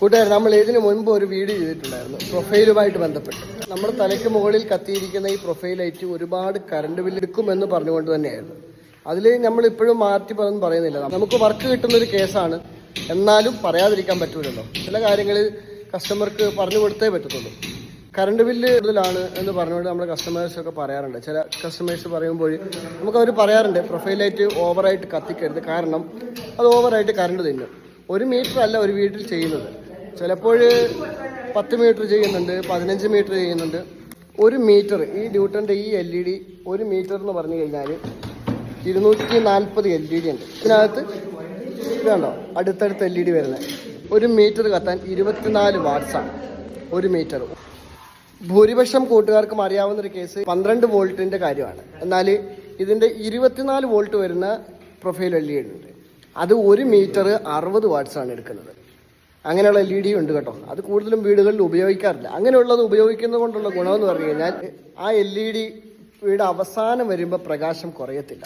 കൂട്ടുകാർ, നമ്മൾ ഇതിനു മുൻപ് ഒരു വീഡിയോ ചെയ്തിട്ടുണ്ടായിരുന്നു പ്രൊഫൈലുമായിട്ട് ബന്ധപ്പെട്ട്. നമ്മുടെ തലയ്ക്ക് മുകളിൽ കത്തിയിരിക്കുന്ന ഈ പ്രൊഫൈൽ ലൈറ്റ് ഒരുപാട് കറണ്ട് ബില്ല് എടുക്കുമെന്ന് പറഞ്ഞുകൊണ്ട് തന്നെയായിരുന്നു. അതിൽ നമ്മൾ ഇപ്പോഴും മാറ്റി പറയുന്നില്ല. നമുക്ക് വർക്ക് കിട്ടുന്നൊരു കേസാണ്, എന്നാലും പറയാതിരിക്കാൻ പറ്റൂലല്ലോ. ചില കാര്യങ്ങളിൽ കസ്റ്റമർക്ക് പറഞ്ഞു കൊടുത്തേ പറ്റത്തുള്ളൂ. കറണ്ട് ബില്ല് കൂടുതലാണ് എന്ന് പറഞ്ഞുകൊണ്ട് നമ്മുടെ കസ്റ്റമേഴ്സൊക്കെ പറയാറുണ്ട്. ചില കസ്റ്റമേഴ്സ് പറയുമ്പോൾ നമുക്കവർ പറയാറുണ്ട് പ്രൊഫൈൽ ലൈറ്റ് ഓവറായിട്ട് കത്തിക്കരുത്, കാരണം അത് ഓവറായിട്ട് കറണ്ട് തിന്നും. 1 മീറ്റർ അല്ല ഒരു വീട്ടിൽ ചെയ്യുന്നത്, ചിലപ്പോൾ 10 മീറ്റർ ചെയ്യുന്നുണ്ട്, 15 മീറ്റർ ചെയ്യുന്നുണ്ട്. 1 മീറ്റർ ഈ ഡ്യൂട്ടൻ്റെ ഈ LED 1 മീറ്റർ എന്ന് പറഞ്ഞു കഴിഞ്ഞാൽ 240 LED ഉണ്ട്. ഇതിനകത്ത് ഇതുണ്ടോ അടുത്തടുത്ത് LED വരുന്നത്. 1 മീറ്റർ കത്താൻ 24 വാട്ട്സാണ് 1 മീറ്റർ. ഭൂരിപക്ഷം കൂട്ടുകാർക്കും അറിയാവുന്നൊരു കേസ് 12 വോൾട്ടിൻ്റെ കാര്യമാണ്. എന്നാൽ ഇതിൻ്റെ 24 വോൾട്ട് വരുന്ന പ്രൊഫൈൽ LED ഉണ്ട്. അത് 1 മീറ്റർ 60 വാട്ട്സാണ് എടുക്കുന്നത്. അങ്ങനെയുള്ള LED ഉണ്ട് കേട്ടോ. അത് കൂടുതലും വീടുകളിൽ ഉപയോഗിക്കാറില്ല. അങ്ങനെയുള്ളത് ഉപയോഗിക്കുന്നത് കൊണ്ടുള്ള ഗുണമെന്ന് പറഞ്ഞു കഴിഞ്ഞാൽ ആ LED വീട് അവസാനം വരുമ്പോൾ പ്രകാശം കുറയത്തില്ല.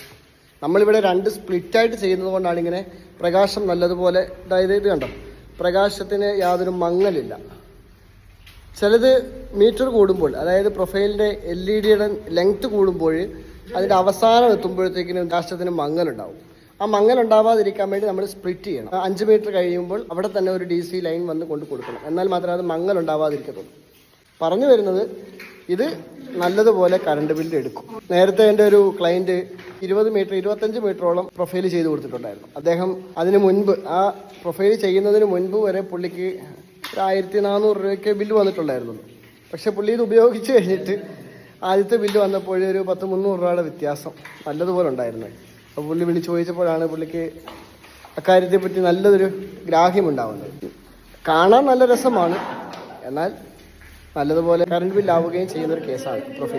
നമ്മളിവിടെ 2 സ്പ്ലിറ്റായിട്ട് ചെയ്യുന്നത് കൊണ്ടാണ് ഇങ്ങനെ പ്രകാശം നല്ലതുപോലെ, അതായത് ഇത് കണ്ടോ, പ്രകാശത്തിന് യാതൊരു മങ്ങലില്ല. ചിലത് മീറ്റർ കൂടുമ്പോൾ, അതായത് പ്രൊഫൈലിൻ്റെ LED ലെങ്ത്ത് കൂടുമ്പോൾ അതിൻ്റെ അവസാനം എത്തുമ്പോഴത്തേക്കിനും പ്രകാശത്തിന് മങ്ങലുണ്ടാവും. ആ മങ്ങലുണ്ടാവാതിരിക്കാൻ വേണ്ടി നമ്മൾ സ്പ്ലിറ്റ് ചെയ്യണം. 5 മീറ്റർ കഴിയുമ്പോൾ അവിടെ തന്നെ ഒരു DC ലൈൻ വന്ന് കൊണ്ട് കൊടുക്കണം. എന്നാൽ മാത്രമേ അത് മങ്ങലുണ്ടാവാതിരിക്കത്തുള്ളൂ. പറഞ്ഞു വരുന്നത്, ഇത് നല്ലതുപോലെ കറണ്ട് ബില്ല് എടുക്കും. നേരത്തെ എൻ്റെ ഒരു ക്ലയൻറ്റ് 20 മീറ്റർ 25 മീറ്ററോളം പ്രൊഫൈൽ ചെയ്ത് കൊടുത്തിട്ടുണ്ടായിരുന്നു. അദ്ദേഹം അതിന് മുൻപ്, ആ പ്രൊഫൈൽ ചെയ്യുന്നതിന് മുൻപ് വരെ പുള്ളിക്ക് 1400 രൂപയ്ക്ക് ബില്ല് വന്നിട്ടുണ്ടായിരുന്നു. പക്ഷേ പുള്ളി ഇത് ഉപയോഗിച്ച് കഴിഞ്ഞിട്ട് ആദ്യത്തെ ബില്ല് വന്നപ്പോൾ ഒരു 10-300 രൂപയുടെ വ്യത്യാസം നല്ലതുപോലെ ഉണ്ടായിരുന്നു. അപ്പോൾ പുള്ളി വിളിച്ച് ചോദിച്ചപ്പോഴാണ് പുള്ളിക്ക് അക്കാര്യത്തെപ്പറ്റി നല്ലതൊരു ഗ്രാഹ്യമുണ്ടാവുന്നത്. കാണാൻ നല്ല രസമാണ്, എന്നാൽ നല്ലതുപോലെ കറണ്ട് ബില്ലാവുകയും ചെയ്യുന്നൊരു കേസാണ് പ്രൊഫൈൽ.